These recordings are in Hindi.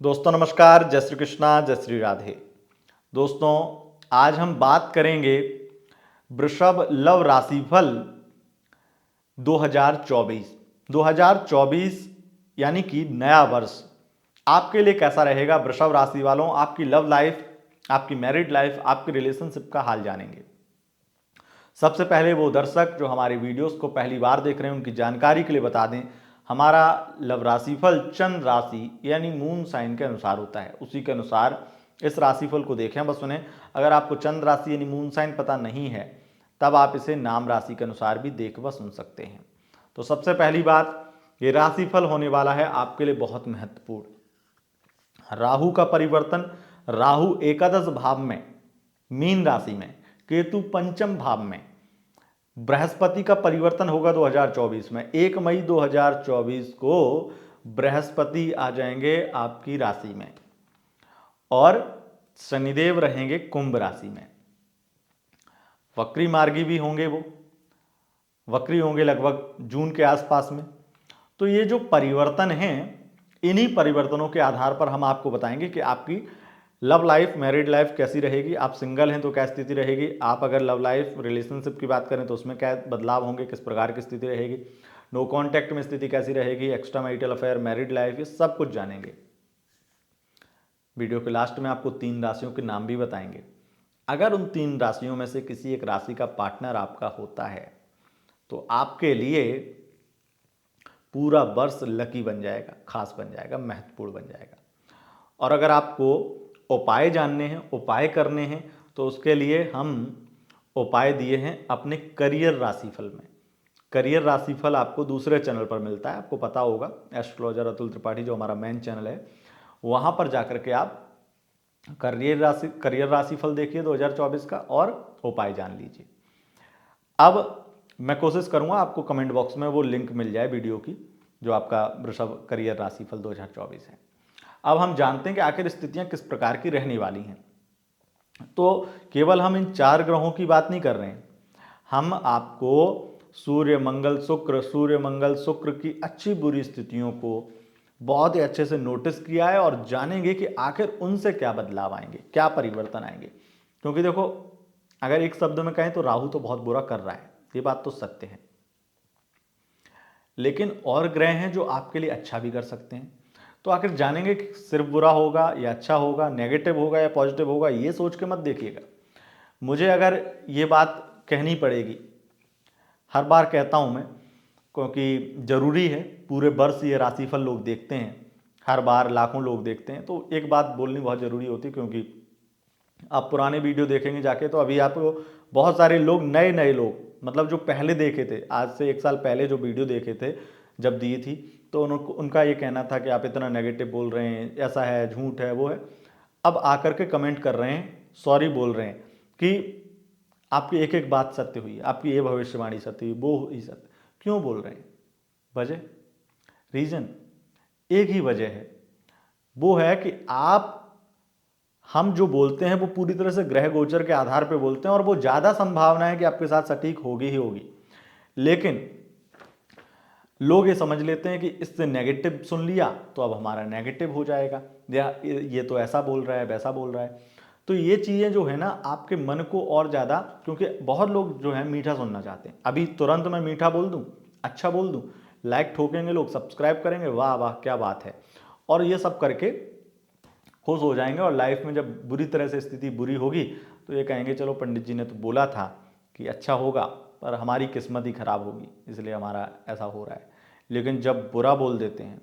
दोस्तों नमस्कार, जय श्री कृष्णा, जय श्री राधे। दोस्तों आज हम बात करेंगे वृषभ लव राशिफल 2024। 2024 यानी कि नया वर्ष आपके लिए कैसा रहेगा वृषभ राशि वालों। आपकी लव लाइफ, आपकी मैरिड लाइफ, आपकी रिलेशनशिप का हाल जानेंगे। सबसे पहले वो दर्शक जो हमारे वीडियोस को पहली बार देख रहे हैं उनकी जानकारी के लिए बता दें, हमारा लव राशिफल चंद्र राशि यानी मून साइन के अनुसार होता है। उसी के अनुसार इस राशिफल को देखें। बस सुने, अगर आपको चंद्र राशि यानी मून साइन पता नहीं है तब आप इसे नाम राशि के अनुसार भी देख व सुन सकते हैं। तो सबसे पहली बात, ये राशिफल होने वाला है आपके लिए बहुत महत्वपूर्ण। राहु का परिवर्तन, राहु एकादश भाव में मीन राशि में, केतु पंचम भाव में, बृहस्पति का परिवर्तन होगा 2024 में। 1 मई 2024 को बृहस्पति आ जाएंगे आपकी राशि में और शनिदेव रहेंगे कुंभ राशि में। वक्री मार्गी भी होंगे, वो वक्री होंगे लगभग जून के आसपास में। तो ये जो परिवर्तन हैं, इन्हीं परिवर्तनों के आधार पर हम आपको बताएंगे कि आपकी लव लाइफ, मैरिड लाइफ कैसी रहेगी। आप सिंगल हैं तो क्या स्थिति रहेगी, आप अगर लव लाइफ रिलेशनशिप की बात करें तो उसमें क्या बदलाव होंगे, किस प्रकार की स्थिति रहेगी, नो कॉन्टैक्ट में स्थिति कैसी रहेगी, extra marital affair, married life, ये सब कुछ जानेंगे। वीडियो के लास्ट में आपको 3 राशियों के नाम भी बताएंगे। अगर उन 3 राशियों में से किसी एक राशि का पार्टनर आपका होता है तो आपके लिए पूरा वर्ष लकी बन जाएगा, खास बन जाएगा, महत्वपूर्ण बन जाएगा। और अगर आपको उपाय जानने हैं, उपाय करने हैं, तो उसके लिए हम उपाय दिए हैं अपने करियर राशिफल में। करियर राशिफल आपको दूसरे चैनल पर मिलता है, आपको पता होगा, एस्ट्रोलॉजर अतुल त्रिपाठी जो हमारा मेन चैनल है, वहाँ पर जाकर के आप करियर राशिफल देखिए 2024 का और उपाय जान लीजिए। अब मैं कोशिश करूँगा आपको कमेंट बॉक्स में वो लिंक मिल जाए वीडियो की, जो आपका वृषभ करियर राशिफल 2024 है। अब हम जानते हैं कि आखिर स्थितियां किस प्रकार की रहने वाली हैं। तो केवल हम इन 4 ग्रहों की बात नहीं कर रहे हैं, हम आपको सूर्य मंगल शुक्र की अच्छी बुरी स्थितियों को बहुत ही अच्छे से नोटिस किया है और जानेंगे कि आखिर उनसे क्या बदलाव आएंगे, क्या परिवर्तन आएंगे। क्योंकि देखो, अगर एक शब्द में कहें तो राहु तो बहुत बुरा कर रहा है, ये बात तो सत्य है, लेकिन और ग्रह हैं जो आपके लिए अच्छा भी कर सकते हैं। तो आखिर जानेंगे कि सिर्फ बुरा होगा या अच्छा होगा, नेगेटिव होगा या पॉजिटिव होगा, ये सोच के मत देखिएगा। मुझे अगर ये बात कहनी पड़ेगी, हर बार कहता हूँ मैं, क्योंकि ज़रूरी है, पूरे वर्ष ये राशिफल लोग देखते हैं, हर बार लाखों लोग देखते हैं, तो एक बात बोलनी बहुत ज़रूरी होती है। क्योंकि आप पुराने वीडियो देखेंगे जाके तो अभी आपको बहुत सारे लोग, नए लोग, मतलब जो पहले देखे थे, आज से 1 साल पहले जो वीडियो देखे थे जब दी थी, तो उनका ये कहना था कि आप इतना नेगेटिव बोल रहे हैं, ऐसा है, झूठ है, वो है। अब आकर के कमेंट कर रहे हैं, सॉरी बोल रहे हैं कि आपकी एक एक बात सत्य हुई, आपकी ये भविष्यवाणी सत्य हुई, वो ही सत्य। क्यों बोल रहे हैं? वजह, रीजन एक ही वजह है, वो है कि हम जो बोलते हैं वो पूरी तरह से ग्रह गोचर के आधार पर बोलते हैं और वो ज़्यादा संभावना है कि आपके साथ सटीक होगी ही होगी। लेकिन लोग ये समझ लेते हैं कि इससे नेगेटिव सुन लिया तो अब हमारा नेगेटिव हो जाएगा, या ये तो ऐसा बोल रहा है, वैसा बोल रहा है। तो ये चीज़ें जो है ना, आपके मन को और ज़्यादा, क्योंकि बहुत लोग जो है मीठा सुनना चाहते हैं, अभी तुरंत मैं मीठा बोल दूँ, अच्छा बोल दूँ, लाइक ठोकेंगे लोग, सब्सक्राइब करेंगे, वाह वाह क्या बात है, और ये सब करके खुश हो जाएंगे। और लाइफ में जब बुरी तरह से स्थिति बुरी होगी तो ये कहेंगे चलो पंडित जी ने तो बोला था कि अच्छा होगा, पर हमारी किस्मत ही खराब होगी, इसलिए हमारा ऐसा हो रहा है। लेकिन जब बुरा बोल देते हैं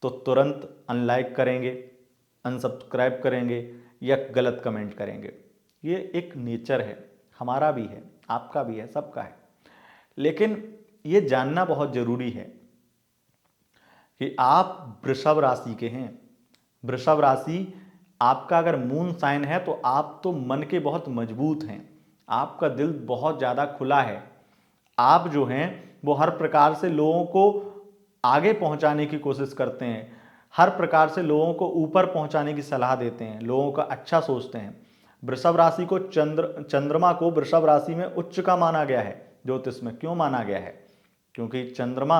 तो तुरंत अनलाइक करेंगे, अनसब्सक्राइब करेंगे या गलत कमेंट करेंगे। ये एक नेचर है, हमारा भी है, आपका भी है, सबका है। लेकिन ये जानना बहुत ज़रूरी है कि आप वृषभ राशि के हैं। वृषभ राशि आपका अगर मून साइन है तो आप तो मन के बहुत मजबूत हैं, आपका दिल बहुत ज़्यादा खुला है, आप जो हैं वो हर प्रकार से लोगों को आगे पहुंचाने की कोशिश करते हैं, हर प्रकार से लोगों को ऊपर पहुंचाने की सलाह देते हैं, लोगों का अच्छा सोचते हैं। वृषभ राशि को चंद्रमा को वृषभ राशि में उच्च का माना गया है ज्योतिष में। क्यों माना गया है? क्योंकि चंद्रमा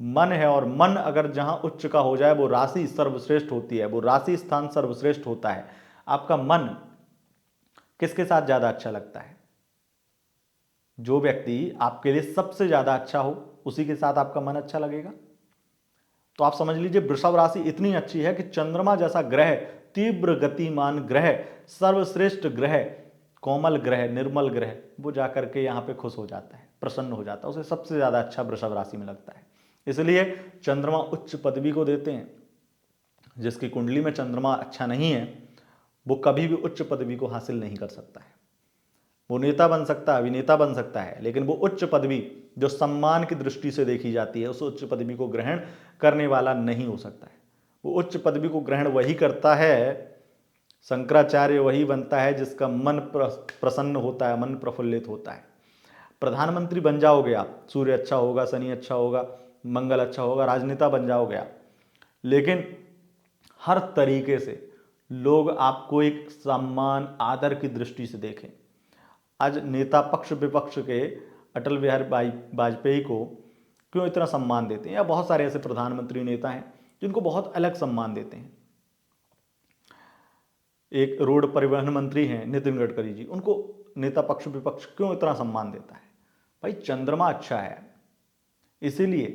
मन है, और मन अगर जहां उच्च का हो जाए वो राशि सर्वश्रेष्ठ होती है, वो राशि स्थान सर्वश्रेष्ठ होता है। आपका मन किसके साथ ज्यादा अच्छा लगता है? जो व्यक्ति आपके लिए सबसे ज्यादा अच्छा हो उसी के साथ आपका मन अच्छा लगेगा। तो आप समझ लीजिए वृषभ राशि इतनी अच्छी है कि चंद्रमा जैसा ग्रह, तीव्र गतिमान ग्रह, सर्वश्रेष्ठ ग्रह, कोमल ग्रह, निर्मल ग्रह, वो जाकर के यहाँ पे खुश हो जाता है, प्रसन्न हो जाता है, उसे सबसे ज्यादा अच्छा वृषभ राशि में लगता है। इसलिए चंद्रमा उच्च पदवी को देते हैं। जिसकी कुंडली में चंद्रमा अच्छा नहीं है वो कभी भी उच्च पदवी को हासिल नहीं कर सकता है। वो नेता बन सकता है, अभिनेता बन सकता है, लेकिन वो उच्च पदवी जो सम्मान की दृष्टि से देखी जाती है उस उच्च पदवी को ग्रहण करने वाला नहीं हो सकता है। वो उच्च पदवी को ग्रहण वही करता है, शंकराचार्य वही बनता है जिसका मन प्रसन्न होता है, मन प्रफुल्लित होता है। प्रधानमंत्री बन जाओगे आप, सूर्य अच्छा होगा, शनि अच्छा होगा, मंगल अच्छा होगा, राजनेता बन जाओगे आप, लेकिन हर तरीके से लोग आपको एक सम्मान आदर की दृष्टि से देखें। आज नेता पक्ष विपक्ष के अटल बिहारी वाजपेयी को क्यों इतना सम्मान देते हैं, या बहुत सारे ऐसे प्रधानमंत्री नेता हैं जिनको बहुत अलग सम्मान देते हैं। एक रोड परिवहन मंत्री हैं नितिन गडकरी जी, उनको नेता पक्ष विपक्ष क्यों इतना सम्मान देता है? भाई चंद्रमा अच्छा है इसीलिए।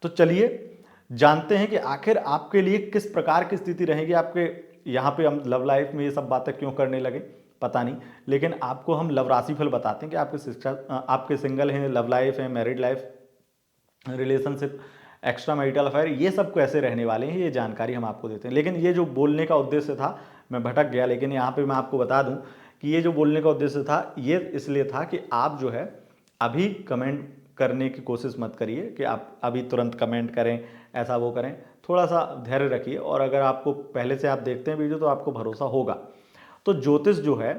तो चलिए जानते हैं कि आखिर आपके लिए किस प्रकार की स्थिति रहेगी। आपके यहाँ पे हम लव लाइफ में ये सब बातें क्यों करने लगे पता नहीं, लेकिन आपको हम लव राशिफल बताते हैं कि आपके शिक्षा, आपके सिंगल हैं, लव लाइफ है, married life, relationship, extra marital affair, ये सब कैसे रहने वाले हैं ये जानकारी हम आपको देते हैं। लेकिन ये जो बोलने का उद्देश्य था मैं भटक गया, लेकिन यहाँ पे मैं आपको बता दूं कि ये जो बोलने का उद्देश्य था ये इसलिए था कि आप जो है अभी कमेंट करने की कोशिश मत करिए कि आप अभी तुरंत कमेंट करें, ऐसा वो करें। थोड़ा सा धैर्य रखिए, और अगर आपको पहले से आप देखते हैं वीडियो तो आपको भरोसा होगा। तो ज्योतिष जो है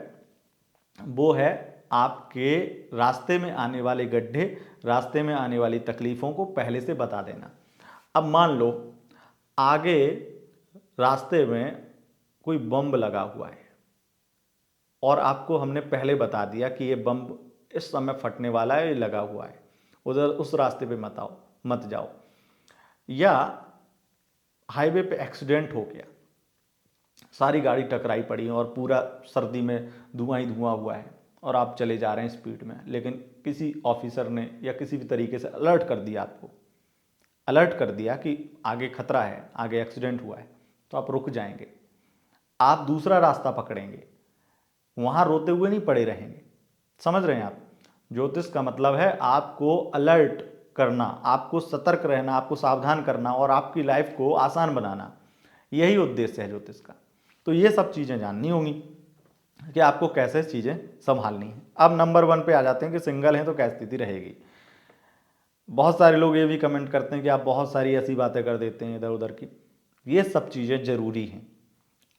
वो है आपके रास्ते में आने वाले गड्ढे, रास्ते में आने वाली तकलीफ़ों को पहले से बता देना। अब मान लो आगे रास्ते में कोई बम लगा हुआ है और आपको हमने पहले बता दिया कि ये बम इस समय फटने वाला है, ये लगा हुआ है, उधर उस रास्ते पे मत जाओ। या हाईवे पे एक्सीडेंट हो गया, सारी गाड़ी टकराई पड़ी है और पूरा सर्दी में धुआं ही धुआं हुआ है और आप चले जा रहे हैं स्पीड में, लेकिन किसी ऑफिसर ने या किसी भी तरीके से अलर्ट कर दिया, आपको अलर्ट कर दिया कि आगे खतरा है, आगे एक्सीडेंट हुआ है, तो आप रुक जाएंगे, आप दूसरा रास्ता पकड़ेंगे, वहां रोते हुए नहीं पड़े रहेंगे। समझ रहे हैं आप? ज्योतिष का मतलब है आपको अलर्ट करना, आपको सतर्क रहना, आपको सावधान करना और आपकी लाइफ को आसान बनाना, यही उद्देश्य है ज्योतिष का। तो ये सब चीज़ें जाननी होंगी कि आपको कैसे चीज़ें संभालनी है। अब नंबर 1 पे आ जाते हैं कि सिंगल हैं तो क्या स्थिति रहेगी। बहुत सारे लोग ये भी कमेंट करते हैं कि आप बहुत सारी ऐसी बातें कर देते हैं इधर उधर की। ये सब चीज़ें ज़रूरी हैं,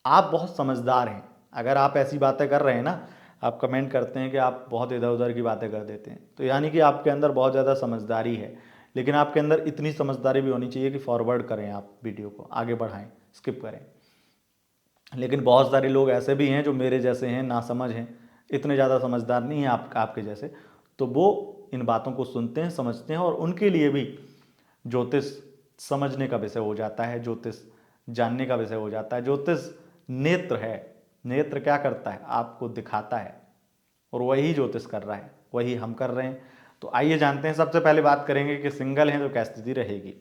आप बहुत समझदार हैं। अगर आप ऐसी बातें कर रहे हैं ना, आप कमेंट करते हैं कि आप बहुत इधर उधर की बातें कर देते हैं, तो यानी कि आपके अंदर बहुत ज़्यादा समझदारी है। लेकिन आपके अंदर इतनी समझदारी भी होनी चाहिए कि फॉरवर्ड करें, आप वीडियो को आगे बढ़ाएं, स्किप करें। लेकिन बहुत सारे लोग ऐसे भी हैं जो मेरे जैसे हैं, नासमझ हैं, इतने ज़्यादा समझदार नहीं हैं आपके जैसे, तो वो इन बातों को सुनते हैं, समझते हैं, और उनके लिए भी ज्योतिष समझने का विषय हो जाता है, ज्योतिष जानने का विषय हो जाता है। ज्योतिष नेत्र है, नेत्र क्या करता है? आपको दिखाता है, और वही ज्योतिष कर रहा है, वही हम कर रहे हैं। तो आइए जानते हैं। सबसे पहले बात करेंगे कि सिंगल हैं तो क्या स्थिति रहेगी।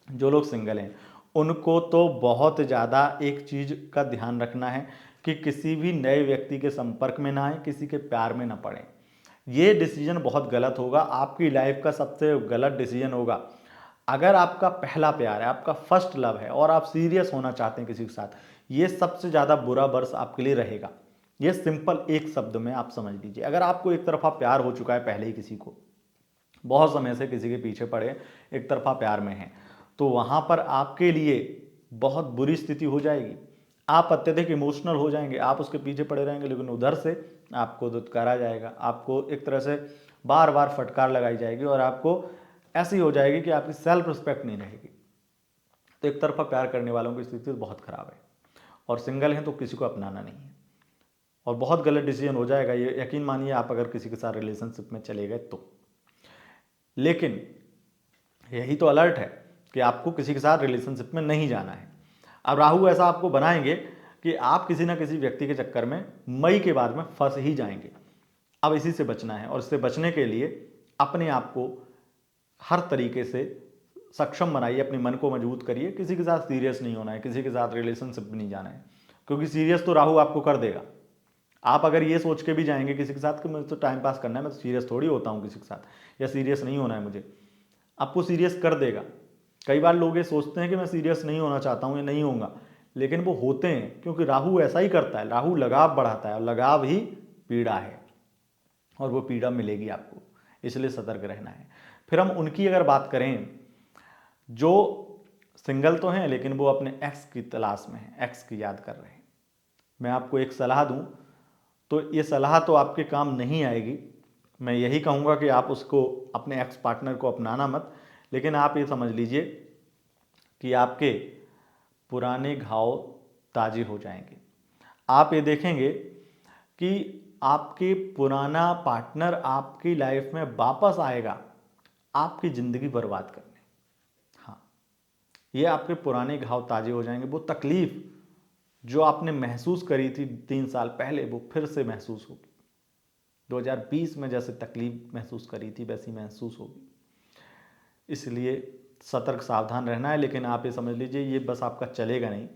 जो लोग सिंगल हैं उनको तो बहुत ज़्यादा एक चीज़ का ध्यान रखना है कि किसी भी नए व्यक्ति के संपर्क में ना आए, किसी के प्यार में ना पड़े। ये डिसीजन बहुत गलत होगा, आपकी लाइफ का सबसे गलत डिसीजन होगा। अगर आपका पहला प्यार है, आपका फर्स्ट लव है और आप सीरियस होना चाहते हैं किसी के साथ, ये सबसे ज़्यादा बुरा वर्ष आपके लिए रहेगा। ये सिंपल एक शब्द में आप समझ लीजिए। अगर आपको एक तरफा प्यार हो चुका है पहले ही, किसी को बहुत समय से किसी के पीछे पड़े, एक तरफा प्यार में हैं, तो वहाँ पर आपके लिए बहुत बुरी स्थिति हो जाएगी। आप अत्यधिक इमोशनल हो जाएंगे, आप उसके पीछे पड़े रहेंगे, लेकिन उधर से आपको दुत्कारा जाएगा, आपको एक तरह से बार बार फटकार लगाई जाएगी और आपको ऐसी हो जाएगी कि आपकी सेल्फ रिस्पेक्ट नहीं रहेगी। तो एक तरफा प्यार करने वालों की स्थिति बहुत खराब है, और सिंगल हैं तो किसी को अपनाना नहीं है, और बहुत गलत डिसीजन हो जाएगा ये यकीन मानिए, आप अगर किसी के साथ रिलेशनशिप में चले गए तो। लेकिन यही तो अलर्ट है कि आपको किसी के साथ रिलेशनशिप में नहीं जाना है। अब राहु ऐसा आपको बनाएंगे कि आप किसी ना किसी व्यक्ति के चक्कर में मई के बाद में फंस ही जाएंगे। अब इसी से बचना है, और इससे बचने के लिए अपने आप को हर तरीके से सक्षम बनाइए, अपने मन को मजबूत करिए। किसी के साथ सीरियस नहीं होना है, किसी के साथ रिलेशनशिप में नहीं जाना है, क्योंकि सीरियस तो राहु आपको कर देगा। आप अगर ये सोच के भी जाएंगे किसी के साथ कि मुझे तो टाइम पास करना है, मैं तो सीरियस थोड़ी होता हूँ किसी के साथ, या सीरियस नहीं होना है मुझे, आपको सीरियस कर देगा। कई बार लोग ये सोचते हैं कि मैं सीरियस नहीं होना चाहता हूँ या नहीं होऊंगा, लेकिन वो होते हैं, क्योंकि राहु ऐसा ही करता है। राहु लगाव बढ़ाता है, और लगाव ही पीड़ा है, और वो पीड़ा मिलेगी आपको, इसलिए सतर्क रहना है। फिर हम उनकी अगर बात करें जो सिंगल तो हैं लेकिन वो अपने एक्स की तलाश में हैं, एक्स की याद कर रहे हैं। मैं आपको एक सलाह दूं तो ये सलाह तो आपके काम नहीं आएगी। मैं यही कहूँगा कि आप उसको, अपने एक्स पार्टनर को अपनाना मत, लेकिन आप ये समझ लीजिए कि आपके पुराने घाव ताजे हो जाएंगे। आप ये देखेंगे कि आपके पुराना पार्टनर आपकी लाइफ में वापस आएगा आपकी ज़िंदगी बर्बाद करने। हाँ, ये आपके पुराने घाव ताजे हो जाएंगे। वो तकलीफ जो आपने महसूस करी थी 3 साल पहले, वो फिर से महसूस होगी। 2020 में जैसे तकलीफ महसूस करी थी वैसी महसूस होगी। इसलिए सतर्क सावधान रहना है। लेकिन आप ये समझ लीजिए ये बस आपका चलेगा नहीं,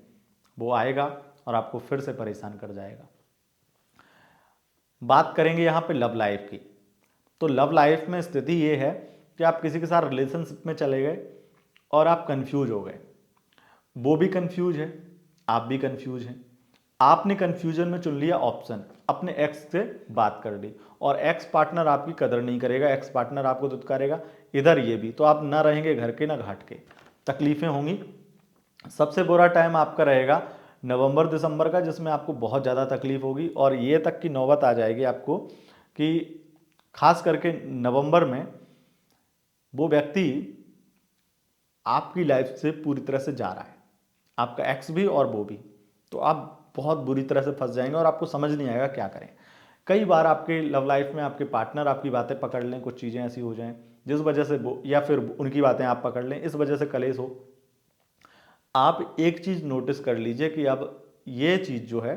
वो आएगा और आपको फिर से परेशान कर जाएगा। बात करेंगे यहाँ पे लव लाइफ की। तो लव लाइफ में स्थिति ये है कि आप किसी के साथ रिलेशनशिप में चले गए और आप कंफ्यूज हो गए, वो भी कंफ्यूज है, आप भी कंफ्यूज हैं। आपने कंफ्यूजन में चुन लिया ऑप्शन, अपने एक्स से बात कर ली, और एक्स पार्टनर आपकी कदर नहीं करेगा, एक्स पार्टनर आपको दुत्कारेगा, इधर ये भी, तो आप ना रहेंगे घर के ना घाट के, तकलीफें होंगी। सबसे बुरा टाइम आपका रहेगा नवंबर दिसंबर का, जिसमें आपको बहुत ज़्यादा तकलीफ होगी, और ये तक की नौबत आ जाएगी आपको कि खास करके नवंबर में वो व्यक्ति आपकी लाइफ से पूरी तरह से जा रहा है, आपका एक्स भी और वो भी। तो आप बहुत बुरी तरह से फंस जाएंगे और आपको समझ नहीं आएगा क्या करें। कई बार आपके लव लाइफ में आपके पार्टनर आपकी बातें पकड़ लें, कुछ चीज़ें ऐसी हो जाएं जिस वजह से वो, या फिर उनकी बातें आप पकड़ लें, इस वजह से कलेश हो। आप एक चीज़ नोटिस कर लीजिए कि अब ये चीज़ जो है,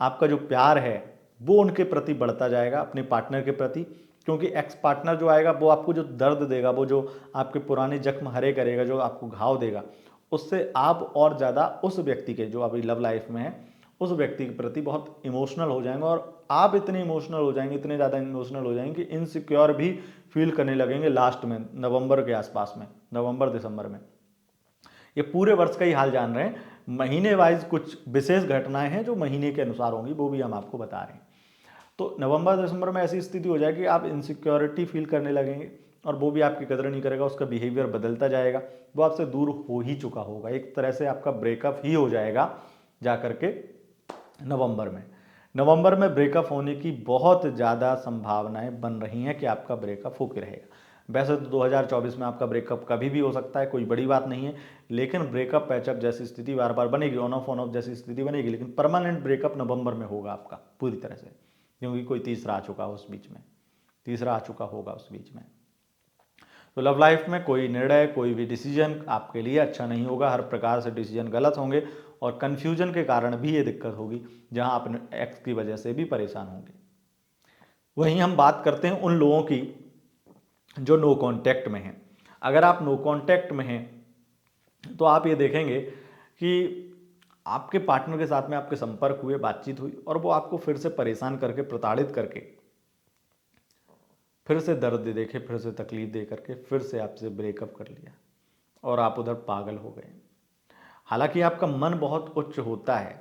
आपका जो प्यार है वो उनके प्रति बढ़ता जाएगा, अपने पार्टनर के प्रति, क्योंकि एक्स पार्टनर जो आएगा वो आपको जो दर्द देगा, वो जो आपके पुराने जख्म हरे करेगा, जो आपको घाव देगा, उससे आप और ज़्यादा उस व्यक्ति के, जो अभी लव लाइफ में है, उस व्यक्ति के प्रति बहुत इमोशनल हो जाएंगे। और आप इतने इमोशनल हो जाएंगे, इतने ज़्यादा इमोशनल हो जाएंगे कि इनसिक्योर भी फील करने लगेंगे लास्ट में, नवंबर के आसपास में, नवंबर दिसंबर में। ये पूरे वर्ष का ही हाल जान रहे हैं, महीने वाइज कुछ विशेष घटनाएं हैं जो महीने के अनुसार होंगी, वो भी हम आपको बता रहे हैं। तो नवंबर दिसंबर में ऐसी स्थिति हो जाएगी, आप इनसिक्योरिटी फील करने लगेंगे, और वो भी आपकी कदर नहीं करेगा, उसका बिहेवियर बदलता जाएगा, वो आपसे दूर हो ही चुका होगा, एक तरह से आपका ब्रेकअप ही हो जाएगा जा करके नवंबर में। नवंबर में ब्रेकअप होने की बहुत ज़्यादा संभावनाएं बन रही हैं कि आपका ब्रेकअप होकर रहेगा। वैसे तो 2024 में आपका ब्रेकअप कभी भी हो सकता है, कोई बड़ी बात नहीं है, लेकिन ब्रेकअप पैचअप जैसी स्थिति बार बार बनेगी, ऑन ऑफ जैसी स्थिति बनेगी, लेकिन परमानेंट ब्रेकअप नवंबर में होगा आपका पूरी तरह से, क्योंकि कोई तीसरा आ चुका उस बीच में, तीसरा आ चुका होगा उस बीच में। तो लव लाइफ में कोई निर्णय, कोई भी डिसीजन आपके लिए अच्छा नहीं होगा, हर प्रकार से डिसीजन गलत होंगे, और कन्फ्यूजन के कारण भी ये दिक्कत होगी, जहां अपने एक्स की वजह से भी परेशान होंगे। वहीं हम बात करते हैं उन लोगों की जो नो कांटेक्ट में हैं। अगर आप नो कांटेक्ट में हैं तो आप ये देखेंगे कि आपके पार्टनर के साथ में आपके संपर्क हुए, बातचीत हुई, और वो आपको फिर से परेशान करके, प्रताड़ित करके, फिर से दर्द दे देके, फिर से तकलीफ दे करके फिर से आपसे ब्रेकअप कर लिया, और आप उधर पागल हो गए। हालांकि आपका मन बहुत उच्च होता है,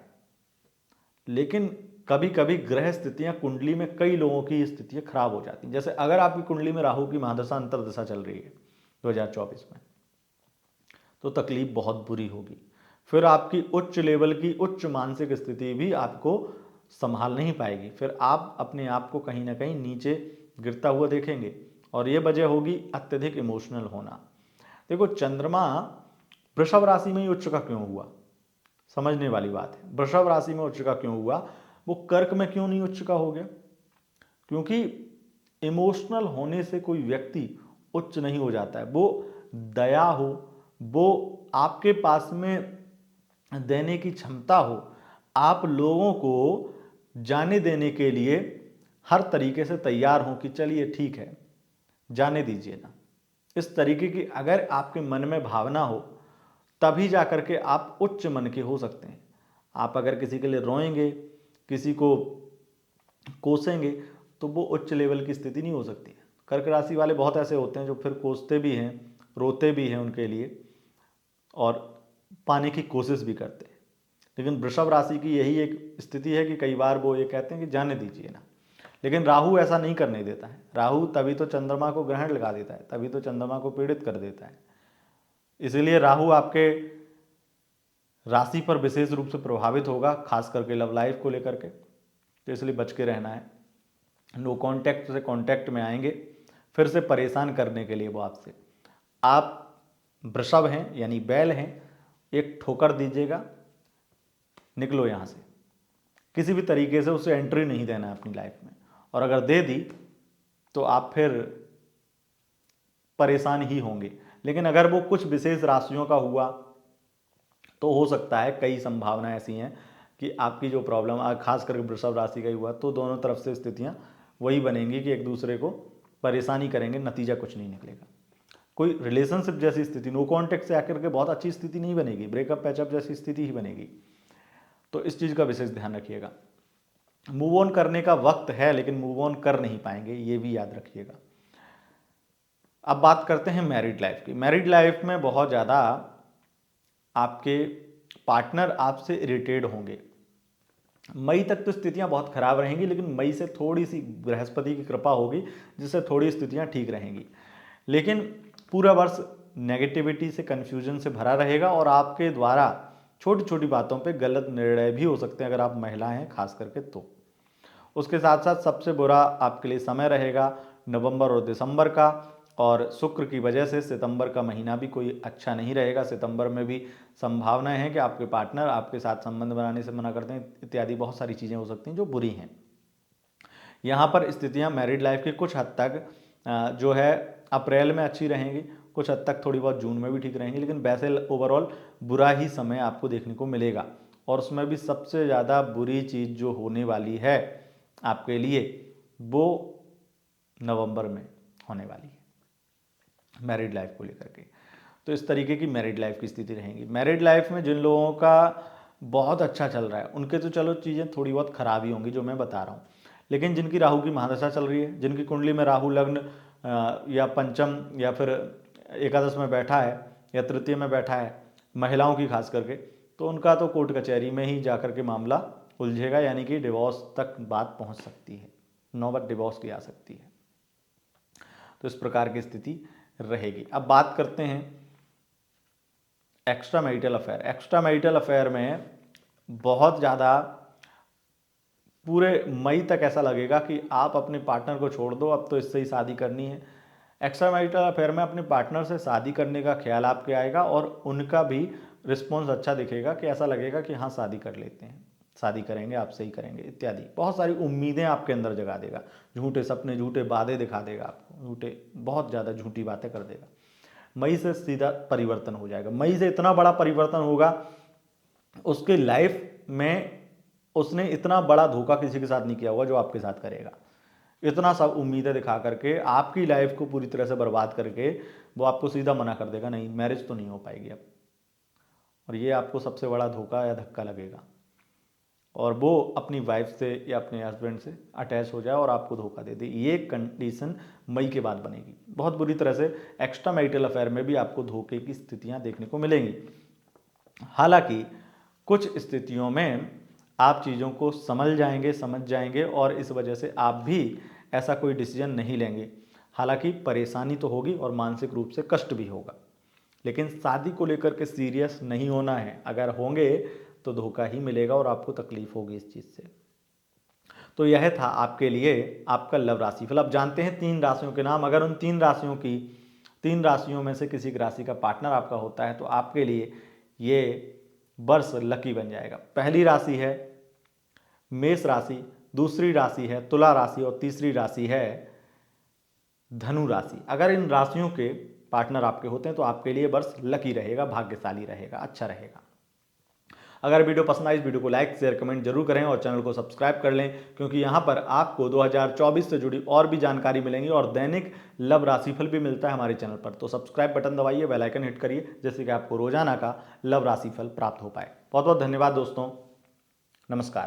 लेकिन कभी कभी ग्रह स्थितियां, कुंडली में कई लोगों की स्थितियां खराब हो जाती हैं। जैसे अगर आपकी कुंडली में राहु की महादशा अंतर्दशा चल रही है 2024 में, तो तकलीफ बहुत बुरी होगी। फिर आपकी उच्च लेवल की उच्च मानसिक स्थिति भी आपको संभाल नहीं पाएगी, फिर आप अपने आप को कहीं ना कहीं नीचे गिरता हुआ देखेंगे, और ये वजह होगी अत्यधिक इमोशनल होना। देखो, चंद्रमा वृषभ राशि में ही उच्च का क्यों हुआ, समझने वाली बात है। वृषभ राशि में उच्च का क्यों हुआ, वो कर्क में क्यों नहीं उच्च का हो गया? क्योंकि इमोशनल होने से कोई व्यक्ति उच्च नहीं हो जाता है, वो दया हो, वो आपके पास में देने की क्षमता हो, आप लोगों को जाने देने के लिए हर तरीके से तैयार हों कि चलिए ठीक है, जाने दीजिए ना। इस तरीके की अगर आपके मन में भावना हो, तभी जा कर के आप उच्च मन के हो सकते हैं। आप अगर किसी के लिए रोएंगे, किसी को कोसेंगे, तो वो उच्च लेवल की स्थिति नहीं हो सकती है। कर्क राशि वाले बहुत ऐसे होते हैं जो फिर कोसते भी हैं, रोते भी हैं उनके लिए, और पाने की कोशिश भी करते हैं। लेकिन वृषभ राशि की यही एक स्थिति है कि कई बार वो ये कहते हैं कि जाने दीजिए ना। लेकिन राहु ऐसा नहीं करने देता है। राहु तभी तो चंद्रमा को ग्रहण लगा देता है, तभी तो चंद्रमा को पीड़ित कर देता है। इसलिए राहु आपके राशि पर विशेष रूप से प्रभावित होगा, खास करके लव लाइफ को लेकर के। तो इसलिए बच के रहना है। नो कांटेक्ट से कांटेक्ट में आएंगे, फिर से परेशान करने के लिए वो आपसे। आप वृषभ हैं यानी बैल हैं, एक ठोकर दीजिएगा, निकलो यहाँ से। किसी भी तरीके से उसे एंट्री नहीं देना है अपनी लाइफ में, और अगर दे दी तो आप फिर परेशान ही होंगे। लेकिन अगर वो कुछ विशेष राशियों का हुआ तो हो सकता है, कई संभावनाएं ऐसी हैं कि आपकी जो प्रॉब्लम खास करके वृषभ राशि का ही हुआ तो दोनों तरफ से स्थितियां वही बनेंगी कि एक दूसरे को परेशानी करेंगे, नतीजा कुछ नहीं निकलेगा। कोई रिलेशनशिप जैसी स्थिति, नो कॉन्टेक्ट से आकर के बहुत अच्छी स्थिति नहीं बनेगी, ब्रेकअप पैचअप जैसी स्थिति ही बनेगी। तो इस चीज़ का विशेष ध्यान रखिएगा। मूव ऑन करने का वक्त है, लेकिन मूव ऑन कर नहीं पाएंगे, ये भी याद रखिएगा। अब बात करते हैं मैरिड लाइफ की। मैरिड लाइफ में बहुत ज़्यादा आपके पार्टनर आपसे इरिटेट होंगे। मई तक तो स्थितियां बहुत खराब रहेंगी, लेकिन मई से थोड़ी सी बृहस्पति की कृपा होगी, जिससे थोड़ी स्थितियां ठीक रहेंगी। लेकिन पूरा वर्ष नेगेटिविटी से, कन्फ्यूजन से भरा रहेगा, और आपके द्वारा छोटी छोटी बातों पे गलत निर्णय भी हो सकते हैं अगर आप महिला हैं खास करके तो। उसके साथ साथ सबसे बुरा आपके लिए समय रहेगा नवंबर और दिसंबर का, और शुक्र की वजह से सितंबर का महीना भी कोई अच्छा नहीं रहेगा। सितंबर में भी संभावनाएं हैं कि आपके पार्टनर आपके साथ संबंध बनाने से मना करते हैं, इत्यादि बहुत सारी चीज़ें हो सकती हैं जो बुरी हैं। यहाँ पर स्थितियाँ मैरिड लाइफ की कुछ हद तक जो है अप्रैल में अच्छी रहेंगी, कुछ हद तक थोड़ी बहुत जून में भी ठीक रहेंगी, लेकिन वैसे ओवरऑल बुरा ही समय आपको देखने को मिलेगा। और उसमें भी सबसे ज़्यादा बुरी चीज़ जो होने वाली है आपके लिए, वो नवंबर में होने वाली है मैरिड लाइफ को लेकर के। तो इस तरीके की मैरिड लाइफ की स्थिति रहेगी। मैरिड लाइफ में जिन लोगों का बहुत अच्छा चल रहा है उनके तो चलो चीज़ें थोड़ी बहुत खराब ही होंगी जो मैं बता रहा हूँ, लेकिन जिनकी राहु की महादशा चल रही है, जिनकी कुंडली में राहु लग्न या पंचम या फिर एकादश में बैठा है या तृतीय में बैठा है, महिलाओं की खास करके, तो उनका तो कोर्ट कचहरी में ही जाकर के मामला उलझेगा, यानी कि डिवोर्स तक बात पहुंच सकती है, नौबत डिवोर्स की आ सकती है। तो इस प्रकार की स्थिति रहेगी। अब बात करते हैं extra marital affair. Extra marital affair में बहुत ज़्यादा पूरे मई तक ऐसा लगेगा कि आप अपने पार्टनर को छोड़ दो, अब तो इससे ही शादी करनी है। एक्स्ट्रा मैरिटल अफेयर में अपने पार्टनर से शादी करने का ख्याल आपके आएगा, और उनका भी रिस्पॉन्स अच्छा दिखेगा कि ऐसा लगेगा कि हाँ शादी कर लेते हैं, शादी करेंगे, आपसे ही करेंगे इत्यादि। बहुत सारी उम्मीदें आपके अंदर जगा देगा, झूठे सपने, झूठे वादे दिखा देगा आपको, झूठे बहुत ज़्यादा झूठी बातें कर देगा। मई से सीधा परिवर्तन हो जाएगा। मई से इतना बड़ा परिवर्तन होगा उसके लाइफ में, उसने इतना बड़ा धोखा किसी के साथ नहीं किया होगा जो आपके साथ करेगा। इतना सब उम्मीदें दिखा करके आपकी लाइफ को पूरी तरह से बर्बाद करके वो आपको सीधा मना कर देगा, नहीं मैरिज तो नहीं हो पाएगी अब। और ये आपको सबसे बड़ा धोखा या धक्का लगेगा, और वो अपनी वाइफ से या अपने हस्बैंड से अटैच हो जाए और आपको धोखा दे दे। ये कंडीशन मई के बाद बनेगी। बहुत बुरी तरह से एक्स्ट्रा मैरिटल अफेयर में भी आपको धोखे की स्थितियां देखने को मिलेंगी। हालांकि कुछ स्थितियों में आप चीज़ों को समझ जाएंगे और इस वजह से आप भी ऐसा कोई डिसीजन नहीं लेंगे। हालांकि परेशानी तो होगी और मानसिक रूप से कष्ट भी होगा, लेकिन शादी को लेकर के सीरियस नहीं होना है। अगर होंगे तो धोखा ही मिलेगा और आपको तकलीफ होगी इस चीज़ से। तो यह था आपके लिए आपका लव राशिफल। अब जानते हैं 3 राशियों के नाम। अगर उन 3 राशियों में से किसी राशि का पार्टनर आपका होता है तो आपके लिए ये वर्ष लकी बन जाएगा। पहली राशि है मेष राशि, दूसरी राशि है तुला राशि और तीसरी राशि है धनु राशि। अगर इन राशियों के पार्टनर आपके होते हैं तो आपके लिए वर्ष लकी रहेगा, भाग्यशाली रहेगा, अच्छा रहेगा। अगर वीडियो पसंद आई इस वीडियो को लाइक शेयर कमेंट जरूर करें और चैनल को सब्सक्राइब कर लें, क्योंकि यहाँ पर आपको 2024 से जुड़ी और भी जानकारी मिलेंगी और दैनिक लव राशिफल भी मिलता है हमारे चैनल पर। तो सब्सक्राइब बटन दबाइए, बेल आइकन हिट करिए, जिससे कि आपको रोजाना का लव राशिफल प्राप्त हो पाए। बहुत बहुत धन्यवाद दोस्तों, नमस्कार।